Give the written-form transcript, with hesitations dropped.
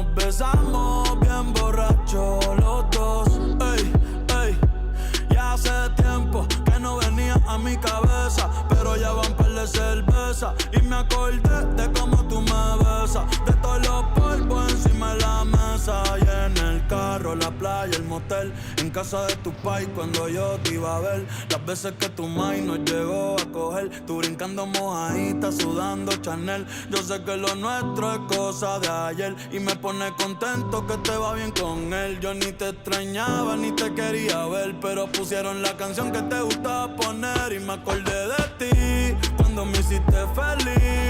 nos besamos bien borrachos los dos. Ey, ey, ya hace tiempo que no venía a mi cabeza, pero ya van par de cerveza y me acordé de cómo tú me besas, de todos los polvos encima de la mesa y en el carro, la playa, el motel, en casa de tu pai cuando yo te iba a ver, las veces que tu mai nos llegó a coger, tú brincando mojadita, sudando Chanel. Yo sé que lo nuestro es cosa de ayer y me pone contento que te va bien con él. Yo ni te extrañaba ni te quería ver, pero pusieron la canción que te gustaba poner y me acordé de ti cuando me hiciste feliz.